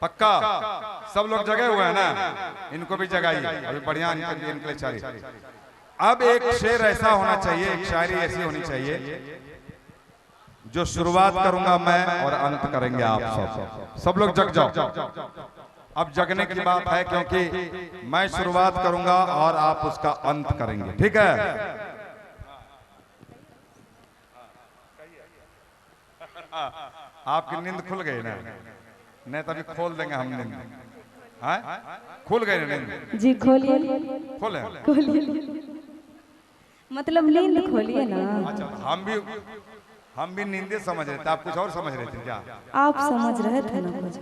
पक्का सब लोग जगे हुए हैं ना, इनको भी जगाइए, अभी बढ़िया इनके लिए शायरी। अब एक शेर ऐसा होना चाहिए, एक शायरी ऐसी होनी चाहिए जो शुरुआत करूंगा मैं और अंत करेंगे आप सब। सब लोग जग जाओ। अब जगने की बात है क्योंकि मैं शुरुआत करूंगा और आप उसका अंत करेंगे, ठीक है? आपकी नींद खुल गई ना? नहीं तभी खोल देंगे हम नींद। खुल गए नींद? जी खोलिए। खोले खोलिए मतलब नींद खोलिए ना। अच्छा हम भी नींदे समझ रहे थे, आप कुछ और समझ रहे थे क्या? आप समझ रहे थे ना कुछ।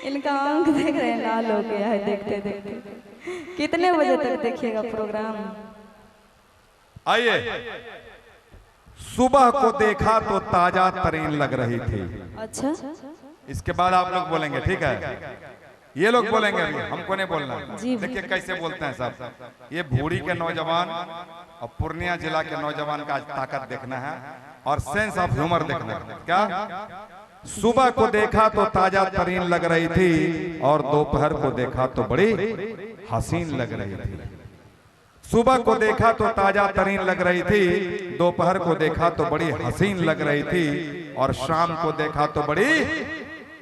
इनका आंख देख रहे हैं, लाल हो गया है देखते देखते। कितने बजे तक देखिएगा प्रोग्राम? आइए। सुबह को देखा तो ताजा तरीन लग रही थी। अच्छा, इसके बाद आप लोग बोलेंगे, ठीक है? ये लोग बोलेंगे, अभी हमको नहीं बोलना। देखिए कैसे बोलते हैं सब। ये भूड़ी के नौजवान और पूर्णिया जिला के नौजवान का आज ताकत देखना है और सेंस ऑफ ह्यूमर देखना है। क्या? सुबह को देखा तो ताजा तरीन लग रही थी और दोपहर को देखा तो बड़ी हसीन लग रही थी। सुबह को देखा तो ताजा तरीन लग रही थी, दोपहर को देखा तो बड़ी हसीन लग रही थी और शाम को देखा तो बड़ी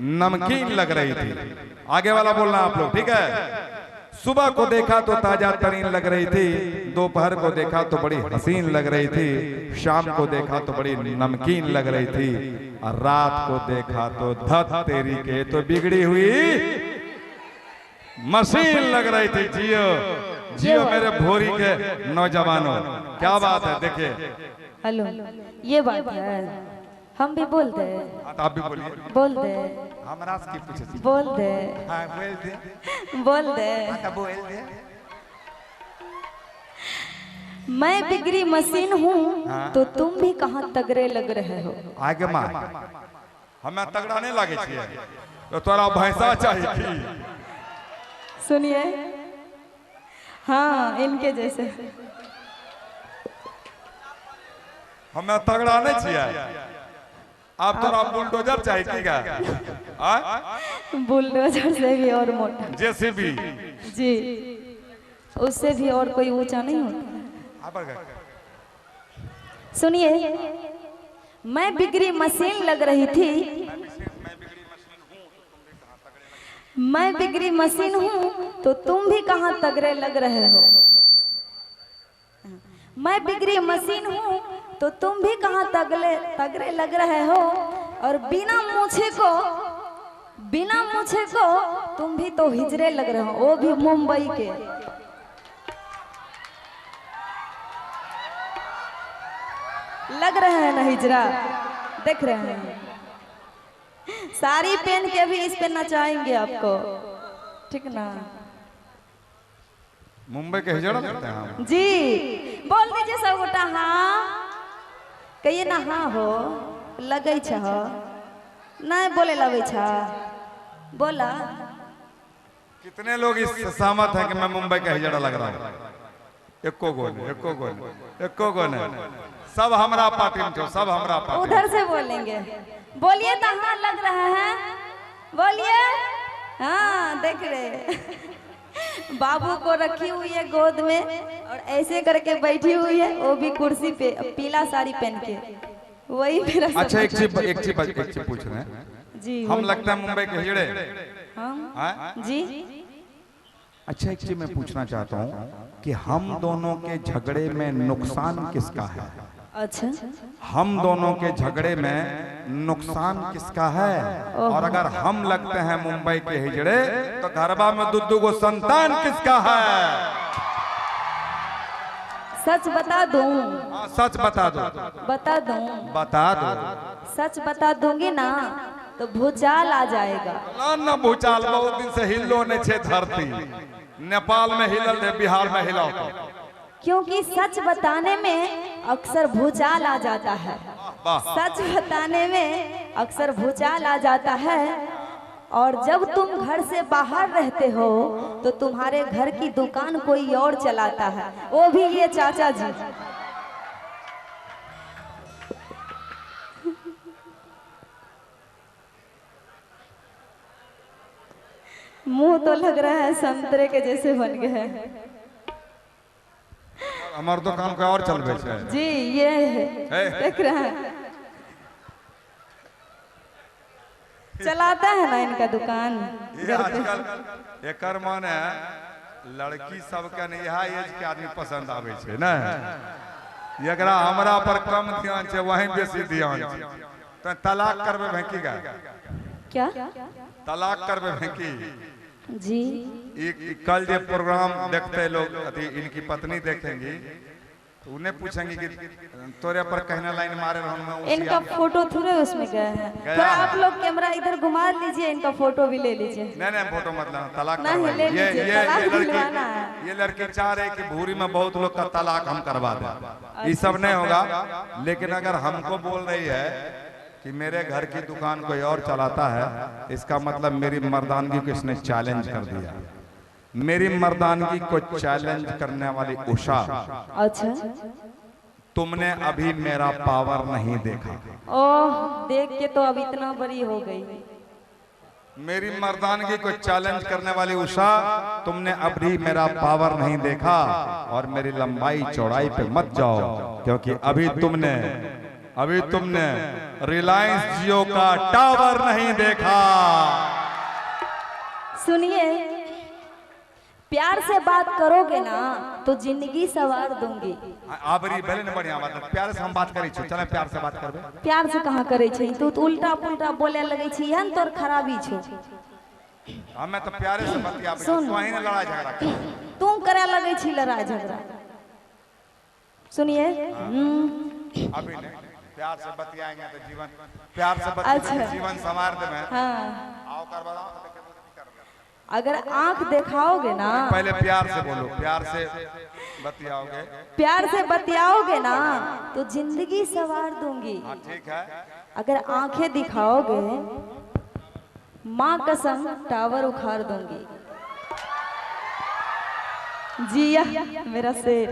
नमकीन लग रही थी। आगे वाला बोलना आप लोग, ठीक है? सुबह को देखा तो ताजा तरीन लग रही थी, दोपहर को देखा तो बड़ी हसीन लग रही थी, शाम को देखा तो बड़ी नमकीन लग रही थी और रात को देखा तो धत तेरी के तो बिगड़ी हुई मशीन लग रही थी। जियो जियो मेरे भोरी के नौजवानों, क्या बात है। देखिए हेलो, ये बात है। हम भी बोल दे। आप भी बोलिए। बोल दे। हमरा की पूछे बोल दे। हाँ बोल दे। बोल दे। बोल दे। मैं बिगड़ी मशीन हूँ तो तुम भी कहाँ तगड़े लग रहे हो। आगे माँ हमें तगड़ा नहीं लगे छिए तो तोरा भैंसा चाहिए। सुनिए, हाँ इनके जैसे हमें तगड़ा नहीं छिए। आप तोरा बुलडोजर चाहिए क्या? बुलडोजर से भी और मोटा। जेसीबी जी, उससे भी और कोई ऊंचा नहीं होता। सुनिए, मैं बिगड़ी मशीन लग रही थी। मैं बिगड़ी मशीन हूँ तो तुम भी कहाँ तगड़े लग रहे हो। मैं बिगड़ी मशीन हूँ तो तुम भी कहाँ तगड़े लग रहे हो और बिना मूछे को तुम भी तो हिजरे लग रहे हो, वो भी मुंबई के। लग रहे हैं ना हिजरा, देख रहे हैं। साड़ी पहन के भी इस पे नचाएंगे आपको, ठीक ना? मुंबई के हिजड़ा लगते हैं हम। जी बोल दीजिए सब गोटा हाँ, कहिए ना हाँ हो लगे छ नहीं बोले लगे छ बोला। कितने लोग इस सहमत हैं कि मैं मुंबई का हिजड़ा लग रहा हूँ? एको गो ने सब हमरा पार्टी में थे, सब हमरा पार्टी। उधर से बोलेंगे, बोलिए तो हाँ लग रहा है, बोलिए हाँ। देख रहे बाबू को रखी हुई है गोद में और ऐसे करके बैठी हुई है, वो भी कुर्सी पे पीला साड़ी पहन के। वही मेरा। अच्छा एक चीज पूछ रहे हैं जी। हम लगता है मुंबई के हिजड़े? हम जी। अच्छा एक चीज मैं पूछना चाहता हूँ कि हम दोनों के झगड़े में नुकसान किसका है? अच्छा, हम दोनों के झगड़े में नुकसान किसका है? और अगर हम लगते हैं मुंबई के हिजड़े तो घरबा में दुद्दू को संतान किसका है? सच बता दूं? सच बता दो। बता दूं? बता दो। सच बता दूंगी ना तो भूचाल आ जाएगा। ना भूचाल बहुत दिन से हिलो नहीं छे धरती। नेपाल में हिलल है, बिहार में हिला, क्योंकि सच बताने में अक्सर भूचाल आ जाता है। सच बताने में अक्सर भूचाल आ जाता है। और जब तुम घर से बाहर रहते हो तो तुम्हारे घर की दुकान कोई और चलाता है, वो भी ये चाचा जी। मुंह तो लग रहा है संतरे के जैसे बन गया है। हमारे दुकान को और चल बेचे जी ये है देख रहे हैं, चलाता है ना इनका दुकान। ये आजकल एकर माने लड़की सबके ने यह एज के आदमी पसंद आवे छे ना, एकरा हमरा पर कम ध्यान छे वहीं बेसी ध्यान छे। तो तलाक करबे भेंकी का क्या तलाक करबे भेंकी जी। कल जो प्रोग्राम देखते लोग अति इनकी पत्नी देखेंगी तो उन्हें पूछेंगे कि तोरे पर कहना लाइन मारे रहूं। इनका फोटो थोड़े उसमें गया है, थोड़ा आप लोग कैमरा इधर घुमा लीजिए, इनका फोटो भी ले लीजिए। नहीं फोटो मतलब तलाक नहीं ले लीजिए, तलाक दिलवाना है। ये लड़की चाह रहे कि भूरी में बहुत लोग का तलाक हम करवा दें, ये सब नहीं होगा। लेकिन अगर हमको बोल रही है कि मेरे घर की दुकान कोई और चलाता है, इसका मतलब मेरी मर्दानगी को इसने चैलेंज कर दिया। मेरी मर्दानगी को चैलेंज करने वाली उषा, अच्छा तुमने अभी मेरा पावर नहीं देखा। ओह देख के तो अब इतना बड़ी हो गई। मेरी मर्दानगी को चैलेंज करने वाली उषा, तुमने अभी मेरा पावर नहीं देखा और मेरी लंबाई चौड़ाई पे मत जाओ, क्योंकि अभी तुमने रिलायंस जियो का टावर नहीं देखा। सुनिए, प्यार से बात करोगे ना तो जिंदगी सवार दूंगी। आबरी भले न बढ़िया बात, प्यार से हम बात करै छी, चले प्यार से बात करबे। प्यार से कहां करै छी तू, तो उल्टा पुल्टा बोले लगै छी, हन तोर खराबी छो। हमें तो प्यारे से बतियाबे छी, तू ही ने लड़ाई झगड़ा कर, तू करे लगै छी लड़ाई झगड़ा। सुनिए अभी नहीं, प्यार से बतियाएंगे तो जीवन, प्यार से बतियाएंगे जीवन संवार देबे। हां आओ करवा दो। अगर आंख दिखाओगे ना, पहले प्यार से बोलो, प्यार से बतियाओगे, प्यार से बतियाओगे ना तो जिंदगी सवार दूंगी। हाँ ठीक है। अगर आंखें दिखाओगे, माँ कसम टावर उखाड़ दूंगी। जिया मेरा शेर।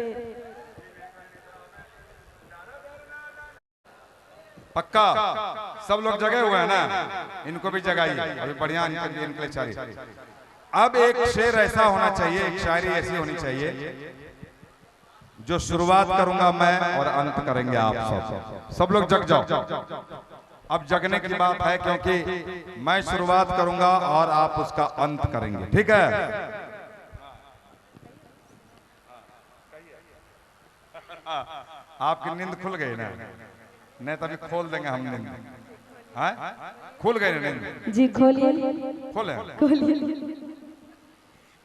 पक्का सब लोग जगे हुए हैं ना, इनको भी जगाइए, अभी बढ़िया इनके लिए चाहिए। अब एक शेर ऐसा होना चाहिए, एक शायरी ऐसी होनी चाहिए जो शुरुआत करूंगा मैं और अंत करेंगे आप सब लोग जग जाओ। अब जगने की बात है, क्योंकि मैं शुरुआत करूंगा और आप उसका अंत करेंगे, ठीक है? आपकी नींद खुल गई ना? नहीं तभी खोल देंगे हम नींद। खुल गए नींद? जी खोलिए, खोले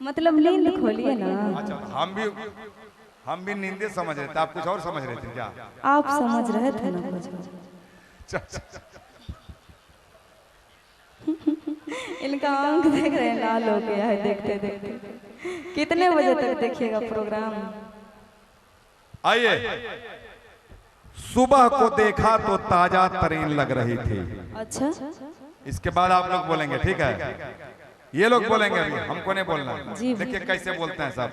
मतलब नींद खोलिए ना। अच्छा हम भी नींदे समझ रहे थे, आप कुछ और समझ रहे थे क्या? आप समझ रहे थे ना कुछ। इनका आंख देख रहे हैं, लाल हो गया है देखते देखते। कितने बजे तक देखिएगा प्रोग्राम? आइए। सुबह को देखा तो ताजा तरीन लग रही थी। अच्छा, इसके बाद आप लोग बोलेंगे, ठीक है? ये लोग बोलेंगे, अभी हमको नहीं बोलना। देखिए कैसे बोलते हैं सब।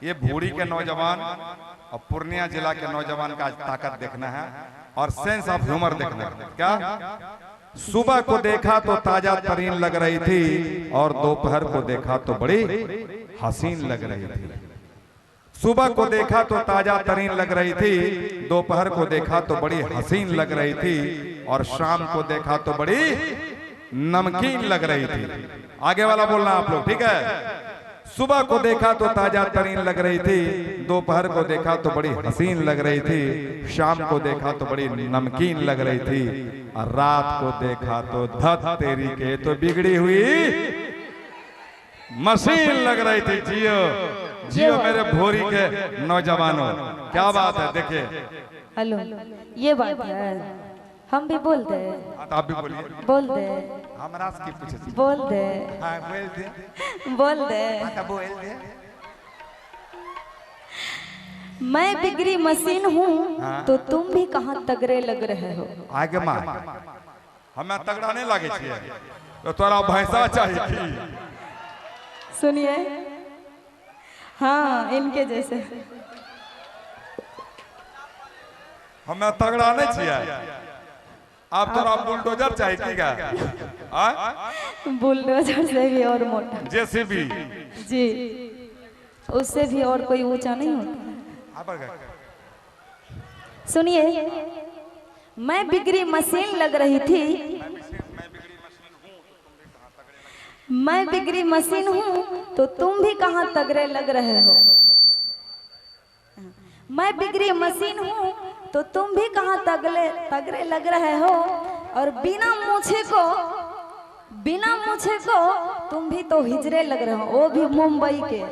ये भूरी के नौजवान और पूर्णिया जिला के नौजवान का आज ताकत देखना है और सेंस ऑफ ह्यूमर देखना है। क्या? सुबह को देखा तो ताजा तरीन लग रही थी और दोपहर को देखा तो बड़ी हसीन लग रही थी। सुबह को देखा तो ताजा तरीन लग रही थी, दोपहर को देखा तो बड़ी हसीन लग रही थी और शाम को देखा तो बड़ी नमकीन लग रही थी। आगे वाला बोलना आप लोग, ठीक है? सुबह को देखा तो ताजा तरीन लग रही थी, दोपहर को देखा तो बड़ी हसीन लग रही थी, शाम को देखा तो बड़ी नमकीन लग रही थी और रात को देखा तो धत तेरी के तो बिगड़ी हुई मशीन लग रही थी। जियो जियो मेरे भोरी के नौजवानों, क्या बात है। देखिए हेलो, ये बात है, हम भी बोल दे। आप भी बोलिए। बोल दे। हमरा से की पूछे? बोल दे। हाँ बोल दे। बोल दे। बोल दे। मैं बिगड़ी मशीन हूँ तो तुम भी कहाँ तगड़े लग रहे हो। आगे माँ हमें तगड़ा नहीं लगे छिए तो तोरा भैंसा चाहिए। सुनिए, हाँ इनके जैसे हमें तगड़ा नहीं छिए, आप तोरा बुलडोजर चाहिए क्या? बुलडोजर से भी और मोटा। जेसीबी जी, उससे भी और कोई ऊंचा नहीं होता। सुनिए, मैं बिगड़ी मशीन लग रही थी, मैं बिगड़ी मशीन हूँ तो तुम भी कहाँ तगड़े लग रहे हो। मैं बिगड़ी मशीन हूँ तो तुम भी कहाँ तगड़े लग रहे हो। और बिना मुझे को तुम भी तो हिजड़े लग रहे हो, वो भी मुंबई के।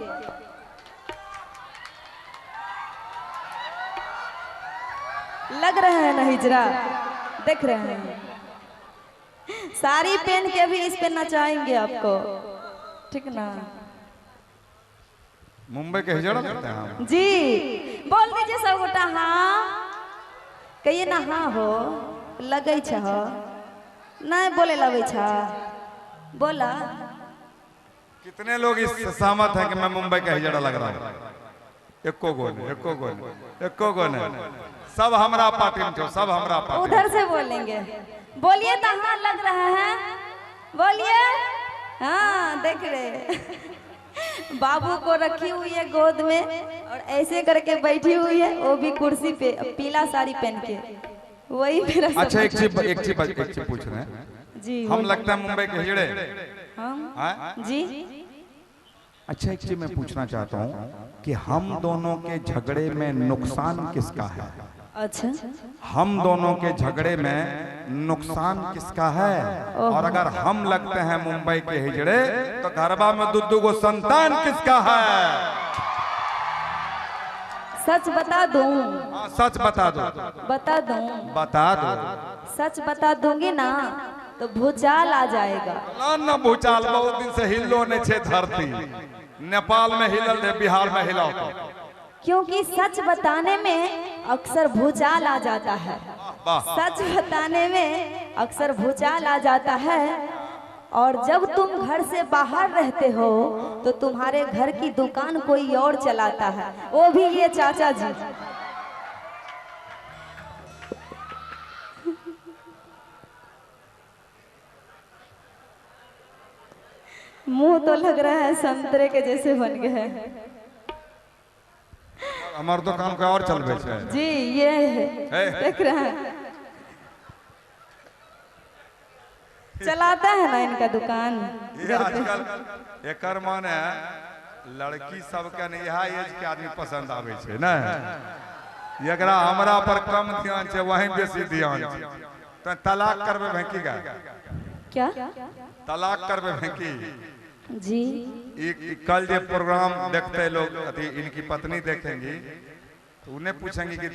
लग रहे हैं ना हिजड़ा, देख रहे हैं। साड़ी पहन के भी इस पे नचाएंगे आपको, ठीक ना। मुंबई के हिजड़ा लगते हैं जी, बोल दीजिए सब गोटा हाँ, कहिए ना हाँ हो लगे छ, नहीं बोले लगे छ, बोला। कितने लोग इस सहमत हैं कि मैं मुंबई का हिजड़ा लग रहा हूँ? एको गो ने सब हमरा पार्टी में, सब हमरा पार्टी। उधर से बोलेंगे, बोलिए तो हाँ लग रहा है, बोलिए हाँ। देख रहे बाबू को रखी हुई है गोद में और ऐसे करके बैठी हुई है, वो भी कुर्सी पे पीला साड़ी पहन के, वही मेरा। अच्छा एक चीज पूछ रहे हैं जी, हम लगता है मुंबई के हिजड़े हम जी। अच्छा एक चीज मैं पूछना चाहता हूँ कि हम दोनों के झगड़े में नुकसान किसका है? अच्छा, हम दोनों के झगड़े में नुकसान किसका है? और अगर हम लगते हैं मुंबई के हिजड़े तो घरबा में दुद्दू को संतान किसका है? सच बता दूं? सच बता दो। बता दूं? बता दो। सच बता दूंगी ना तो भूचाल आ जाएगा। ना भूचाल बहुत दिन से हिलो ने छे धरती, नेपाल में हिलल है, बिहार में हिला। क्योंकि सच बताने में अक्सर भूचाल आ जाता है, सच बताने में अक्सर भूचाल आ जाता है। और जब तुम घर से बाहर रहते हो तो तुम्हारे घर की दुकान कोई और चलाता है, वो भी ये चाचा जी। मुंह तो लग रहा है संतरे के जैसे बन गए हैं। हमारे दुकान को और चल बेचे जी, ये है देख रहे हैं, चलाता है ना इनका दुकान। ये आजकल एकर माने लड़की सबके ने यह एज के आदमी पसंद आवे छे ना, एकरा हमरा पर कम ध्यान छे, वहीं बेसी ध्यान छे। तो तलाक करबे भेंकी का क्या? तलाक करबे भेंकी जी। कल जो प्रोग्राम देखते लोग इनकी पत्नी देखेंगी तो उन्हें पूछेंगे कि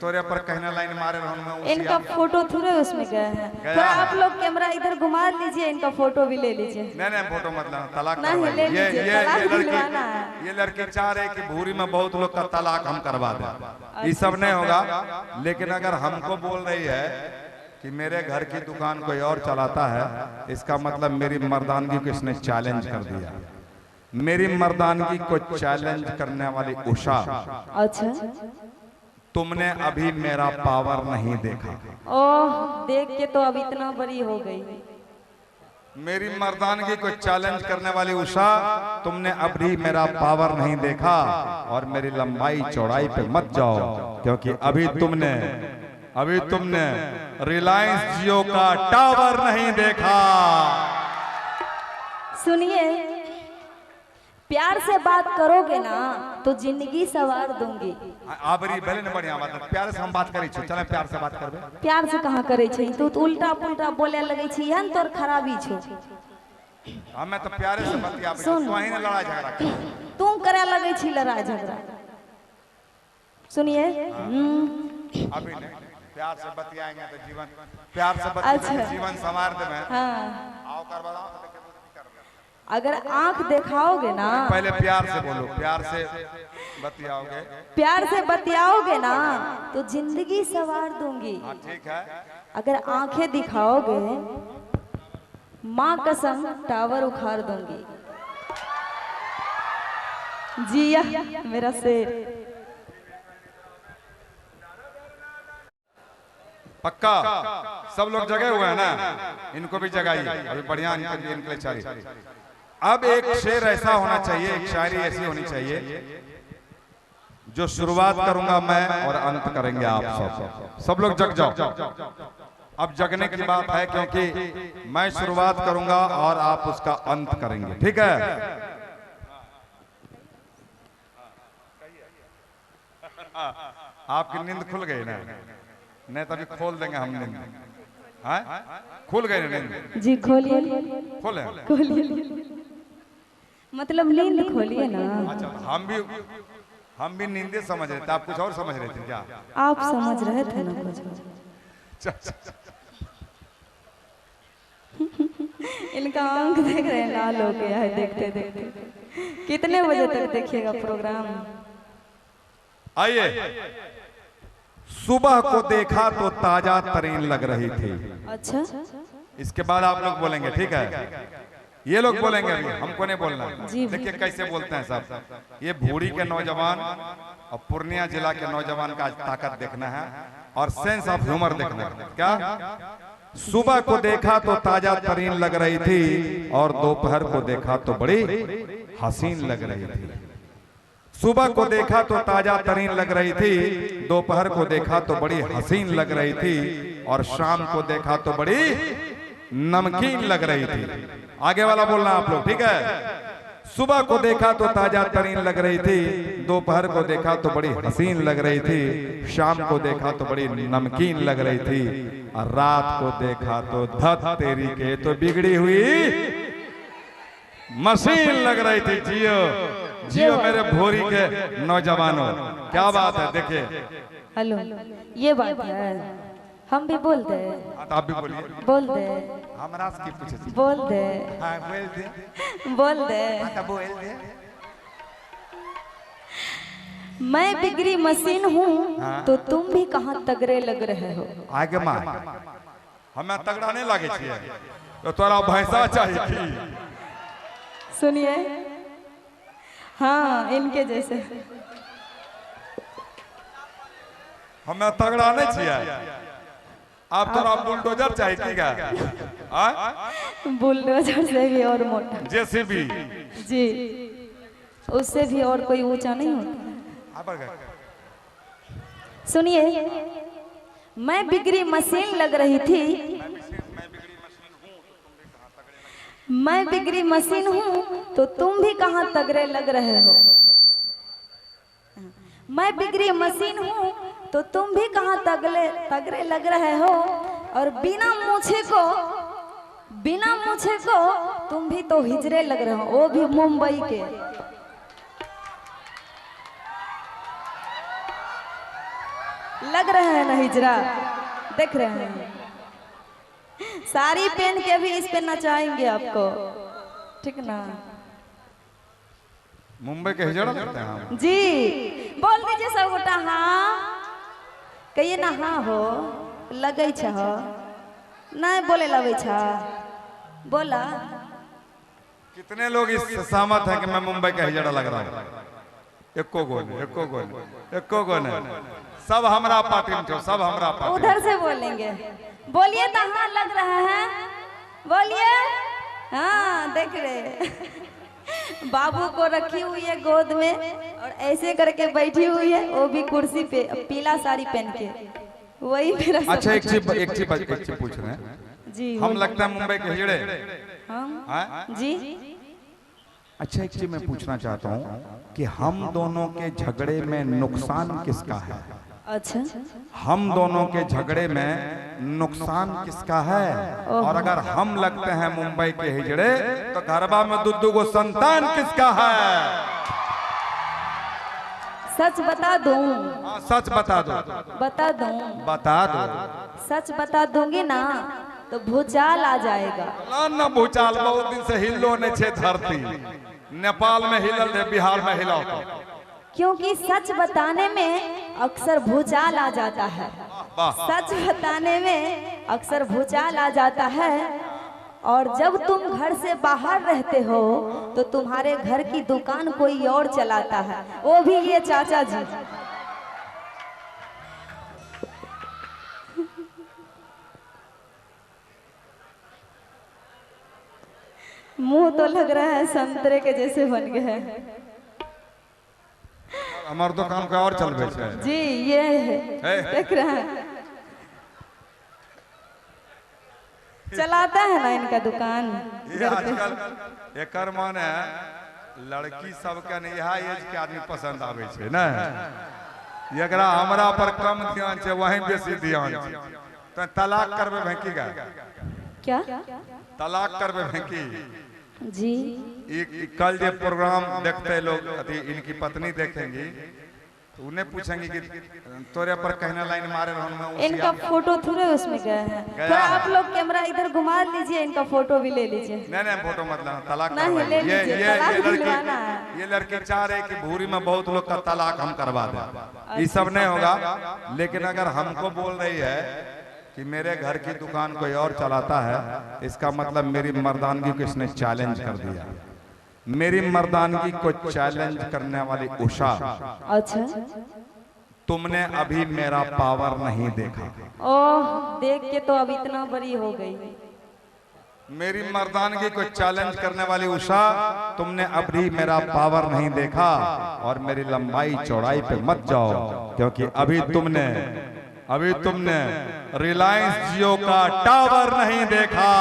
तोरे पर कहना लाइन मारे रहो। इनका फोटो थोड़े उसमें गए हैं, थोड़ा आप लोग कैमरा इधर घुमा लीजिए, इनका फोटो भी ले लीजिए। नहीं फोटो मतलब तलाक नहीं, ले लीजिए, तलाक ये लड़की चाह रही कि भूरी में बहुत लोग का तलाक हम करवा दें। ये सब नहीं होगा, लेकिन अगर हमको बोल रही है कि मेरे घर की दुकान कोई और चलाता है, इसका मतलब मेरी मर्दानगी को इसने चैलेंज कर दिया। मेरी मर्दानगी को चैलेंज करने वाली उषा, अच्छा तुमने अभी मेरा पावर नहीं देखा। ओह, देख के तो अब इतना बड़ी हो गई। मेरी मर्दानगी को चैलेंज करने वाली उषा, तुमने अभी मेरा पावर नहीं देखा। और मेरी लंबाई चौड़ाई पे मत जाओ, क्योंकि अभी तुमने रिलायंस जियो का टावर नहीं देखा। सुनिए, प्यार से बात करोगे ना तो जिंदगी सवार दूंगी। आबरी भले न बढ़िया बात, प्यार से हम बात करी छी, चले प्यार से बात करबे। प्यार से कहां करे छी, तू तो उल्टा पुल्टा बोले लगे छी, हन तोर खराबी छो। हमें तो प्यारे से बतियाबे, तू ही ने लड़ाई झगड़ा कर, तू करे लगे छी लड़ाई झगड़ा। सुनिए, अभी नहीं, प्यार से बतियाएंगे तो जीवन, प्यार से बतियाएंगे जीवन संवार देबे। हां, आओ करबा। अगर आंख दिखाओगे ना, पहले प्यार से बोलो, प्यार से बतियाओगे, प्यार से बतियाओगे ना तो जिंदगी सवार दूंगी। ठीक है। अगर आंखें दिखाओगे, माँ कसम टावर उखाड़ दूंगी। जिया मेरा शेर। पक्का सब लोग जगे हुए हैं ना, इनको भी जगाइए, अभी बढ़िया इनके लिए चाहिए। अब एक शेर ऐसा होना चाहिए, एक शायरी ऐसी होनी चाहिए जो शुरुआत करूंगा मैं और अंत करेंगे आप सब। सब लोग जग जाओ। अब जगने की बात है, क्योंकि मैं शुरुआत करूंगा और आप उसका अंत करेंगे, ठीक है? आपकी नींद खुल गई ना? नहीं तभी खोल देंगे हम नींद। खुल गए नींद? जी खोलिए। खोले? खोलिए मतलब नींद खोलिए ना। अच्छा, हम भी नींदे समझ रहे थे, आप कुछ और समझ रहे थे क्या? आप समझ रहे थे ना कुछ। इनका आंख देख रहे हैं, लाल हो गया है देखते देखते। कितने बजे तक देखिएगा प्रोग्राम? आइए। सुबह को देखा तो ताजा तरीन लग रही थी। अच्छा, इसके बाद आप लोग बोलेंगे, ठीक है? ये लोग बोलेंगे, अभी हमको नहीं बोलना। देखिए कैसे बोलते हैं सब। ये भूड़ी के नौजवान और पूर्णिया जिला के नौजवान का आज ताकत देखना है और सेंस ऑफ ह्यूमर देखना है। क्या? सुबह को देखा तो ताजा तरीन लग रही थी और दोपहर को देखा तो बड़ी हसीन लग रही थी। सुबह को देखा तो ताजा तरीन लग रही थी, दोपहर को देखा तो बड़ी हसीन लग रही थी और शाम को देखा तो बड़ी नमकीन लग रही थी। आगे वाला बोलना आप लोग, ठीक है? सुबह को देखा तो ताजा तरीन लग रही थी, दोपहर को देखा तो बड़ी हसीन लग रही थी, शाम को देखा तो बड़ी नमकीन लग रही थी और रात को देखा तो धत तेरी के तो बिगड़ी हुई मशीन लग रही थी। जियो जियो मेरे भोरी के नौजवानों, क्या बात है। देखिए हेलो, ये बात है, हम भी बोल दे। आप भी बोलिए। बोल दे। हमारा की पूछे बोल दे। हाँ, बोल दे। बोल दे। बोल दे। मैं बिगड़ी मशीन हूँ तो तुम भी कहाँ तगड़े लग रहे हो। आगे माँ हमें तगड़ा नहीं लगे छिए तो तोरा भैंसा चाहिए। सुनिए, हाँ इनके जैसे हमें तगड़ा नहीं छिए। आप थोड़ा बुलडोजर चाहिए क्या? बुलडोजर से भी और मोटा, जेसीबी जी, उससे भी और कोई ऊंचा नहीं होता। सुनिए, मैं बिगड़ी मशीन लग रही थी, मैं बिगड़ी मशीन हूँ तो तुम भी कहाँ तगड़े लग रहे हो। मैं बिगड़ी मशीन हूँ तो तुम भी कहाँ तगड़े लग रहे हो और बिना मूछे को तुम भी तो हिजड़े लग रहे हो, वो भी मुंबई के। लग रहे हैं ना हिजड़ा, देख रहे हैं। साड़ी पहन के भी इस पे नचाएंगे आपको, ठीक ना? मुंबई के हिजड़ा लगते हैं जी। बोल दीजिए सब गोटा हाँ, कहिए ना हाँ हो लगे छ, नहीं बोले लगे छ, बोला। कितने लोग इस सहमत है कि मैं मुंबई का हिजड़ा लग रहा हूँ? एको गो ने सब हमरा पार्टी में, सब हमरा पार्टी। उधर से बोलेंगे, बोलिए तो हाँ लग रहा है, बोलिए हाँ। देख रहे बाबू को रखी हुई है गोद में और ऐसे करके बैठी हुई है, वो भी कुर्सी पे पीला साड़ी पहन के, वही मेरा। अच्छा एक चीज पूछ रहे हैं जी। हम लगता है मुंबई के हिजड़े? हाँ जी। अच्छा एक चीज मैं पूछना चाहता हूँ कि हम दोनों के झगड़े में नुकसान किसका है? अच्छा, हम दोनों के झगड़े में नुकसान किसका है? और अगर हम लगते हैं मुंबई के हिजड़े तो घरबा में दुद्दू को संतान किसका है? सच बता दूं? सच बता दो। बता दूं? बता दो। सच बता दूंगी ना तो भूचाल आ जाएगा। ना भूचाल बहुत दिन से हिलो ने छे धरती, नेपाल में हिलल है, बिहार में हिला, क्योंकि सच बताने में अक्सर भूचाल आ जाता है। सच बताने में अक्सर भूचाल आ जाता है। और जब तुम घर से बाहर रहते हो तो तुम्हारे घर की दुकान कोई और चलाता है, वो भी ये चाचा जी। मुंह तो लग रहा है संतरे के जैसे बन गए हैं। हमारे दुकान का और चल रही है जी, ये है देख रहे हैं, चलाता है ना इनका दुकान। ये आजकल एकर माने लड़की सबके ने यह एज के आदमी पसंद आवे छे ना, एकरा हमरा पर कम ध्यान छे, वहीं बेसी ध्यान छे। तो तलाक करबे भैंकी का क्या तलाक करबे भैंकी जी? कल जो प्रोग्राम देखते लोग अति इनकी पत्नी देखेंगी तो उन्हें पूछेंगे कि तोरे पर कहना लाइन मारे रहूं। इनका फोटो थोड़े उसमें गया है, थोड़ा आप लोग कैमरा इधर घुमा लीजिए, इनका फोटो भी ले लीजिए। नहीं फोटो मत लेना, तलाक नहीं ले लीजिए, तलाक दिलवाना है। ये लड़की चाह रहे कि भूरी में बहुत लोग का तलाक हम करवा दें, ये सब नहीं होगा। लेकिन अगर हमको बोल रही है कि मेरे घर की दुकान कोई और चलाता है, इसका मतलब मेरी मर्दानगी को इसने चैलेंज कर दिया। मेरी मर्दानगी को चैलेंज करने वाली उषा, अच्छा तुमने अभी मेरा पावर नहीं देखा। ओह, देख के तो अब इतना बड़ी हो गई। मेरी मर्दानगी को चैलेंज करने वाली उषा, तुमने अभी मेरा पावर नहीं देखा और मेरी लंबाई चौड़ाई पे मत जाओ, क्योंकि अभी तुमने रिलायंस जियो का टावर नहीं देखा।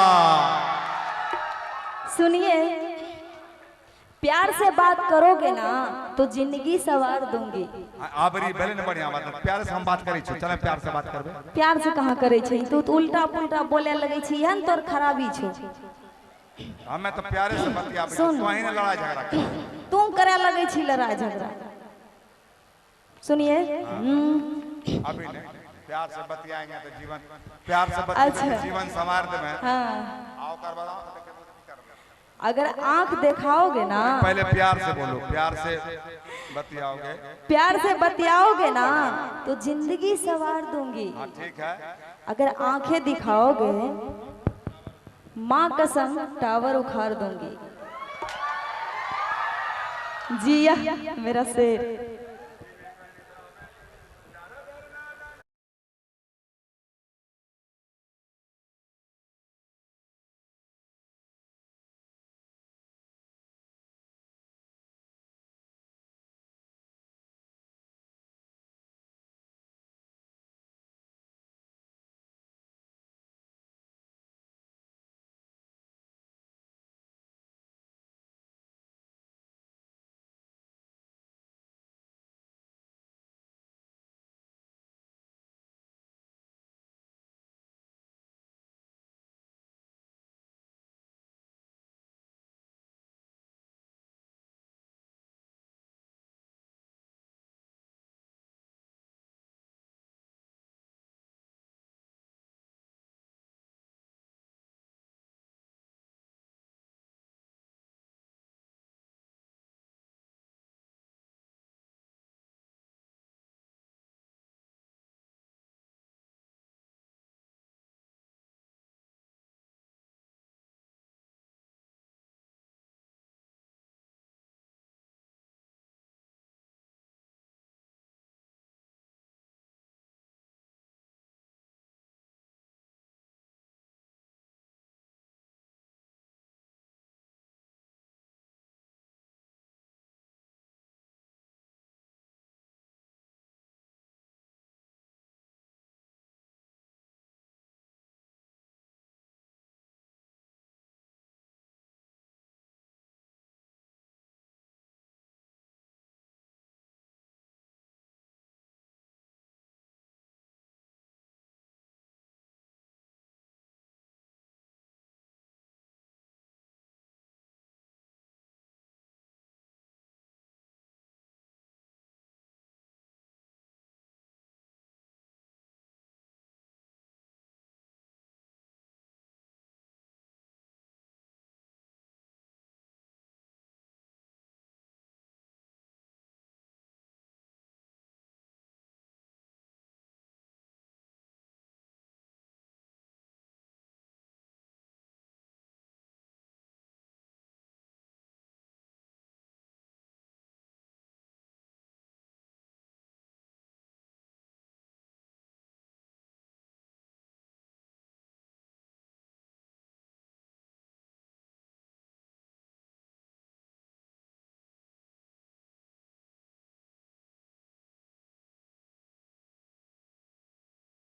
सुनिए, प्यार से बात करोगे ना तो जिंदगी सवार दूंगी। आबरी बेले ने बढ़िया बात, प्यार से हम बात करै छी, चले प्यार से बात करबे। प्यार से कहां करे छी तू? तो उल्टा पुल्टा बोले लगे छी, हन तोर खराबी छो। हमें तो प्यारे से बतियाबे छी, तू ही ने लड़ाई झगड़ा कर, तू करे लगे छी लड़ाई झगड़ा। सुनिए, अभी नहीं, प्यार से बतियाएंगे तो जीवन, प्यार से बतियाएंगे जीवन संवार देबे। हां, आओ करवा अगर आंख दिखाओगे ना, पहले प्यार से बोलो, प्यार से बतियाओगे, प्यार से बतियाओगे ना तो जिंदगी सवार दूंगी। ठीक है। अगर आंखें दिखाओगे, माँ कसम टावर उखाड़ दूंगी। जिया मेरा शेर।